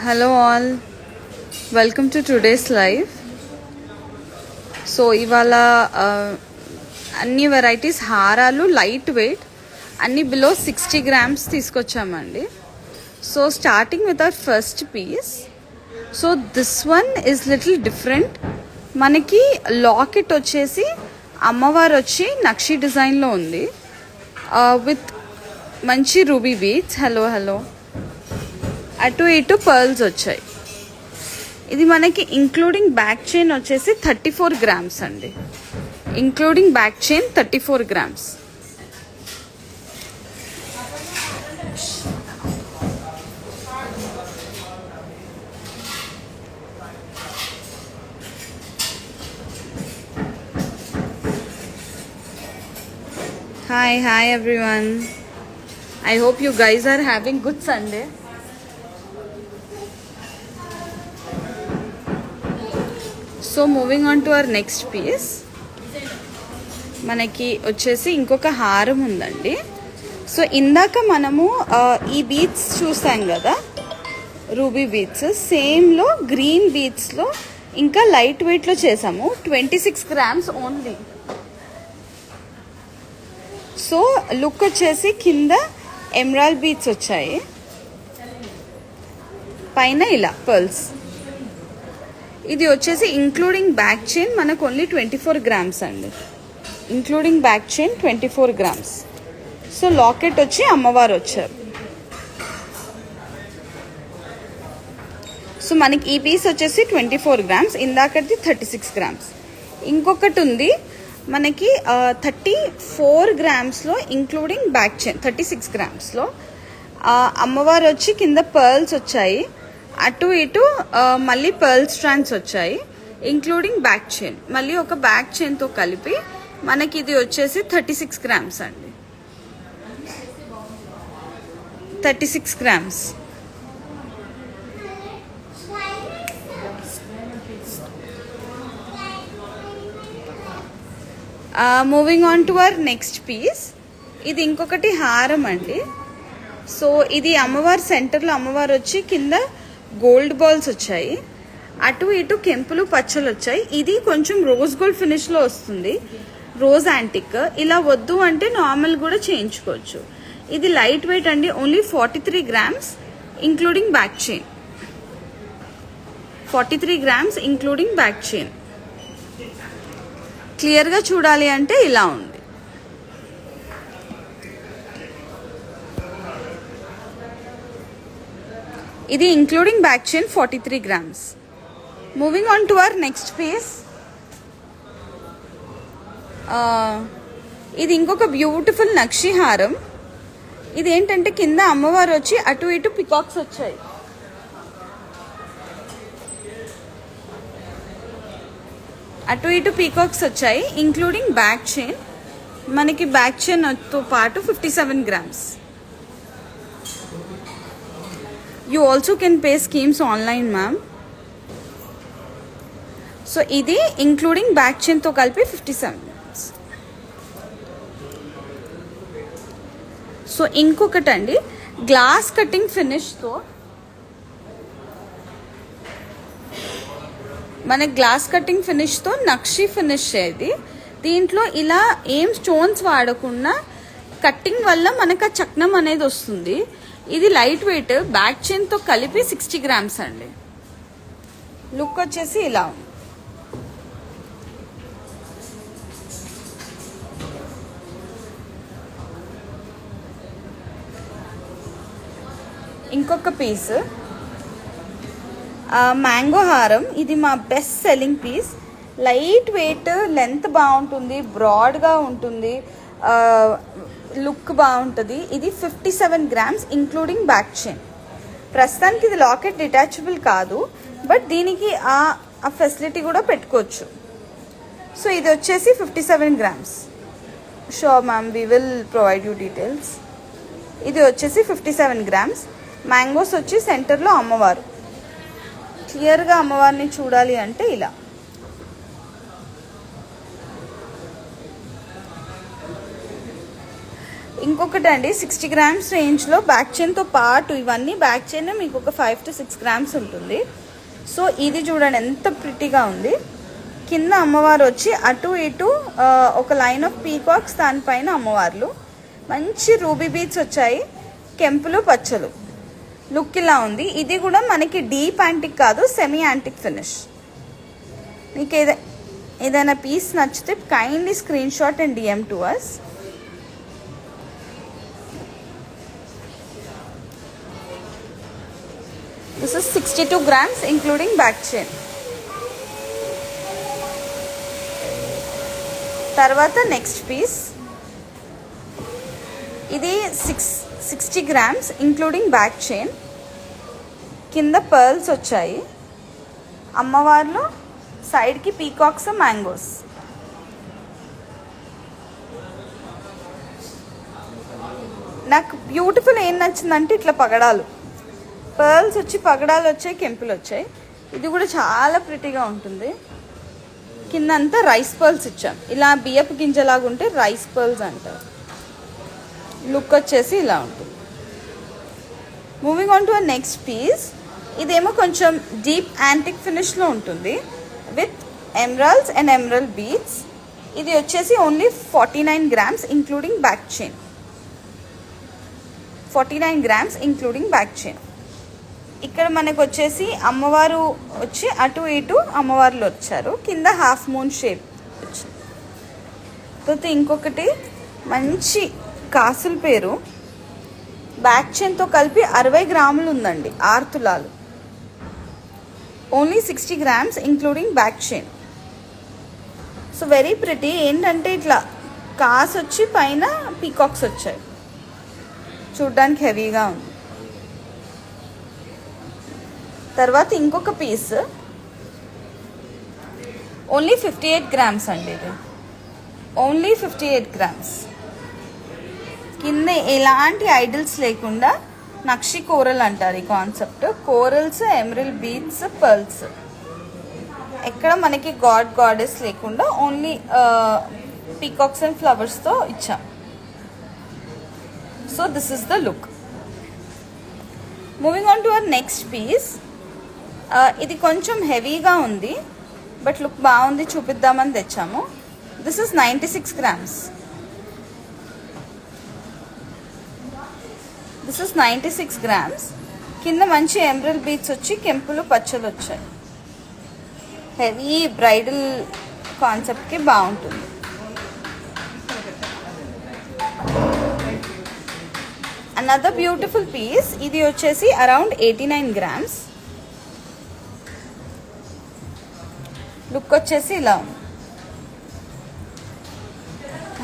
Hello all, welcome to today's live. So ivala anni varieties haralu light weight anni below 60 grams తీసుకొచ్చామండి. So starting with our first piece. So this one is little different. మనకి locket వచ్చేసి అమ్మవారు వచ్చి నక్షి డిజైన్లో ఉంది with మంచి ruby beads. Hello అటు ఇటు pearls వచ్చాయి. ఇది మనకి ఇంక్లూడింగ్ బ్యాక్ చైన్ వచ్చేసి 34 గ్రామ్స్ అండి. Including back chain 34 grams. Hi everyone. I hope you guys are having good Sunday. So moving on to our next piece. మనకి వచ్చేసి ఇంకొక హారం ఉందండి. సో ఇందాక మనము ఈ బీడ్స్ చూసాం కదా, రూబీ బీడ్స్, సేమ్లో గ్రీన్ బీడ్స్లో ఇంకా లైట్ వెయిట్లో చేసాము. 26 గ్రామ్స్ ఓన్లీ. సో లుక్ వచ్చేసి కింద ఎమరాల్డ్ బీడ్స్ వచ్చాయి, పైన ఇలా పర్ల్స్. ఇది వచ్చేసి ఇంక్లూడింగ్ బ్యాక్ చైన్ మనకు ఓన్లీ 24 గ్రామ్స్ అండి. Including back chain 24 grams. So locket వచ్చి అమ్మవారు వచ్చారు. సో మనకి ఈ పీస్ వచ్చేసి 24 గ్రామ్స్, ఇందాకటి 36 గ్రామ్స్. ఇంకొకటి ఉంది మనకి 34 గ్రామ్స్లో ఇంక్లూడింగ్ బ్యాక్ చైన్. 36 గ్రామ్స్లో అమ్మవారు వచ్చి కింద పర్ల్స్ వచ్చాయి, అటు ఇటు మళ్ళీ పర్ల్ స్ట్రాండ్స్ వచ్చాయి, ఇంక్లూడింగ్ బ్యాక్ చైన్. మళ్ళీ ఒక బ్యాక్ చైన్తో కలిపి మనకి ఇది వచ్చేసి 36 గ్రామ్స్ అండి. 36 grams. Moving on to our next piece. ఇది ఇంకొకటి హారం అండి. సో ఇది అమ్మవారి సెంటర్లో అమ్మవారు వచ్చి కింద గోల్డ్ బాల్స్ వచ్చాయి, అటు ఇటు కెంపులు పచ్చలు వచ్చాయి. ఇది కొంచెం రోజ్ గోల్డ్ ఫినిష్లో వస్తుంది, రోజ్ యాంటిక్. ఇలా వద్దు అంటే నార్మల్ కూడా చేయించుకోవచ్చు. ఇది లైట్ వెయిట్ అండి, only 43 grams including back chain. 43 grams including back chain. క్లియర్గా చూడాలి అంటే ఇలా ఉంది. ఇది including back chain 43 grams. Moving on to our next piece. ఇది ఇంకొక బ్యూటిఫుల్ నక్షి హారం. ఇది ఏంటంటే కింద అమ్మవారు వచ్చి అటు ఇటు పికాక్స్ వచ్చాయి. అటు ఇటు పీకాక్స్ వచ్చాయి ఇంక్లూడింగ్ బ్యాక్ చైన్. మనకి బ్యాక్ చైన్తో పాటు 57 grams. You also can pay schemes online, ma'am. So ఇది ఇంక్లూడింగ్ బ్యాక్ చైన్తో కలిపి 57 గ్రామ్స్. సో ఇంకొకటి అండి, గ్లాస్ కటింగ్ ఫినిష్తో మన గ్లాస్ కటింగ్ ఫినిష్తో నక్షి ఫినిష్ ఇది. దీంట్లో ఇలా ఏం స్టోన్స్ వాడకుండా కట్టింగ్ వల్ల మనకు ఆ చక్నం అనేది వస్తుంది. ఇది లైట్ వెయిట్, బ్యాక్ చైన్తో కలిపి 60 గ్రామ్స్ అండి. లుక్ వచ్చేసి ఇలా ఉంది. ఇంకొక పీస్ మ్యాంగో హారం. ఇది మా best selling piece. Light weight, length బాగుంటుంది, బ్రాడ్గా ఉంటుంది, లుక్ బాగుంటుంది. ఇది 57 గ్రామ్స్ ఇంక్లూడింగ్ బ్యాక్ చైన్. ప్రస్తుతానికి ఇది లాకెట్ డిటాచబుల్ కాదు, బట్ దీనికి ఆ ఫెసిలిటీ కూడా పెట్టుకోవచ్చు. సో ఇది వచ్చేసి 57 grams. Sure ma'am, we will provide you details. ఇది వచ్చేసి 57 గ్రామ్స్. మ్యాంగోస్ వచ్చి సెంటర్లో అమ్మవారు. క్లియర్గా అమ్మవారిని చూడాలి అంటే ఇలా. ఇంకొకటి అండి 60 గ్రామ్స్ రేంజ్లో బ్యాక్ చైన్తో పాటు ఇవన్నీ బ్యాక్ చైన్ మీకు ఒక 5 to 6 గ్రామ్స్ ఉంటుంది. సో ఇది చూడండి ఎంత ప్రిటీగా ఉంది. కింద అమ్మవారు వచ్చి అటు ఇటు ఒక లైన్ ఆఫ్ పీకాక్స్, దానిపైన అమ్మవార్లు, మంచి రూబీ బీడ్స్ వచ్చాయి, కెంపులు పచ్చలు, లుక్ ఇలా ఉంది. ఇది కూడా మనకి డీప్ యాంటిక్ కాదు, సెమీ యాంటిక్ ఫినిష్. మీకు ఏదైనా పీస్ నచ్చితే kindly screen shot and DM to us. This is 62 grams including back chain. తర్వాత నెక్స్ట్ పీస్, ఇది 60 గ్రామ్స్ ఇంక్లూడింగ్ బ్యాక్ చైన్. కింద పర్ల్స్ వచ్చాయి, అమ్మవార్లు, సైడ్కి పీకాక్స్, మ్యాంగోస్. నాకు బ్యూటిఫుల్ ఏం నచ్చిందంటే ఇట్లా పగడాలు, పర్ల్స్ వచ్చి పగడాలు వచ్చాయి, కెంపులు వచ్చాయి. ఇది కూడా చాలా ప్రిటీగా ఉంటుంది. కింద అంతా రైస్ పర్ల్స్ ఇచ్చాం, ఇలా బియ్యపు గింజలాగా ఉంటే రైస్ పర్ల్స్ అంటారు. లుక్ వచ్చేసి ఇలా ఉంటుంది. Moving on to a next piece. ఇదేమో కొంచెం డీప్ యాంటిక్ ఫినిష్లో ఉంటుంది with emeralds and emerald beads. ఇది వచ్చేసి only 49 grams including back chain. 49 grams including back chain. ఇక్కడ మనకు వచ్చేసి అమ్మవారు వచ్చి అటు ఇటు అమ్మవార్లు వచ్చారు, కింద హాఫ్ మూన్ షేప్ వచ్చింది. తర్వాత ఇంకొకటి మంచి కాసుల పేరు, బ్యాక్ చైన్తో కలిపి 60 గ్రాములు ఉందండి, 6 తులాలు. Only 60 grams including back chain. So very pretty. ఏంటంటే ఇట్లా కాసు వచ్చి పైన పీకాక్స్ వచ్చాయి, చూడ్డానికి హెవీగా ఉంది. తర్వాత ఇంకొక పీస్ ఓన్లీ 58 గ్రామ్స్ అండి. ఇది ఓన్లీ 58 గ్రామ్స్. కింద ఎలాంటి ఐడల్స్ లేకుండా నక్షి కోరల్ అంటారు ఈ concept. Corals, emerald beads, pearls, ఎక్కడ మనకి గాడెస్ లేకుండా ఓన్లీ పీకాక్స్ అండ్ ఫ్లవర్స్తో ఇచ్చాం. So this is the look. Moving on to our next piece. ఇది కొంచెం హెవీగా ఉంది, బట్ లుక్ బాగుంది, చూపిద్దామని తెచ్చాము. This is 96 grams. This is 96 grams. కింద మంచి ఎమరల్డ్ బీడ్స్ వచ్చి కెంపులు పచ్చలు వచ్చాయి. హెవీ బ్రైడల్ కాన్సెప్ట్కి బాగుంటుంది. Another beautiful piece. ఇది వచ్చేసి అరౌండ్ 89 గ్రామ్స్. లుక్ వచ్చేసి ఇలా ఉంది.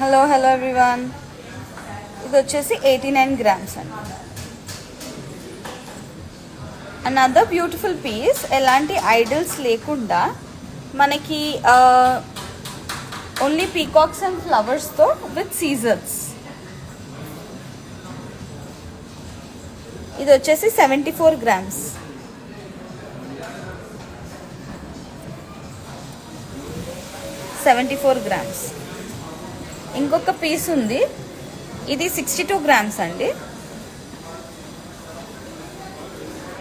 Hello everyone. ఇది వచ్చేసి 89 గ్రామ్స్ అండి. Another beautiful piece. ఎలాంటి ఐడల్స్ లేకుండా మనకి ఓన్లీ పీకాక్స్ అండ్ ఫ్లవర్స్తో విత్ సీజర్స్. ఇది వచ్చేసి 74 గ్రామ్స్. ఇంకొక పీస్ ఉంది, ఇది 62 గ్రామ్స్ అండి.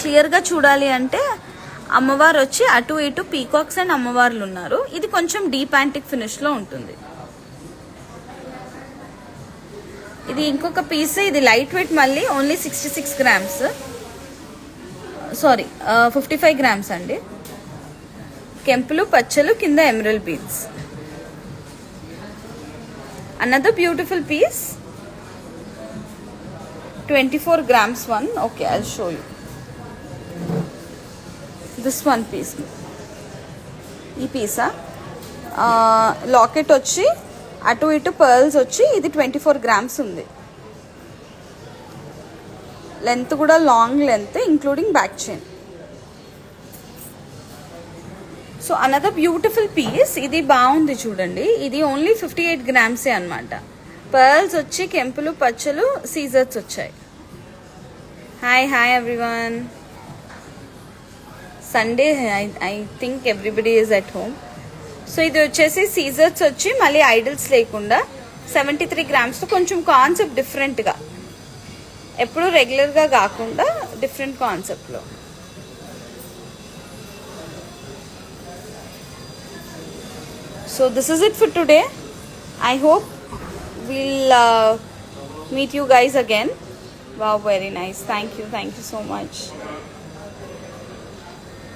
క్లియర్గా చూడాలి అంటే అమ్మవారు వచ్చి అటు ఇటు పీకాక్స్ అండ్ అమ్మవార్లు ఉన్నారు. ఇది కొంచెం డీప్ యాంటిక్ ఫినిష్లో ఉంటుంది. ఇది ఇంకొక పీస్. ఇది లైట్ వెయిట్, మళ్ళీ ఓన్లీ 66 గ్రామ్స్, సారీ 55 గ్రామ్స్ అండి. కెంపులు పచ్చలు, కింద emerald beads. Another beautiful piece, 24 grams one. Okay, I'll show you. This one piece. ఈ పీసా లాకెట్ వచ్చి అటు ఇటు పర్ల్స్ వచ్చి ఇది 24 గ్రామ్స్ ఉంది. లెంత్ కూడా long length including back chain. So another beautiful piece. ఇది బాగుంది చూడండి. ఇది ఓన్లీ 58 గ్రామ్సే అనమాట. పర్ల్స్ వచ్చి కెంపులు పచ్చలు, సీజర్స్ వచ్చాయి. Hi everyone. Sunday I think everybody is at home. So ఇది వచ్చేసి సీజర్స్ వచ్చి మళ్ళీ ఐడల్స్ లేకుండా 73 గ్రామ్స్తో కొంచెం కాన్సెప్ట్ డిఫరెంట్గా, ఎప్పుడు రెగ్యులర్గా కాకుండా డిఫరెంట్ కాన్సెప్ట్లో. So this is it for today. I hope we'll meet you guys again. Wow, very nice. Thank you so much.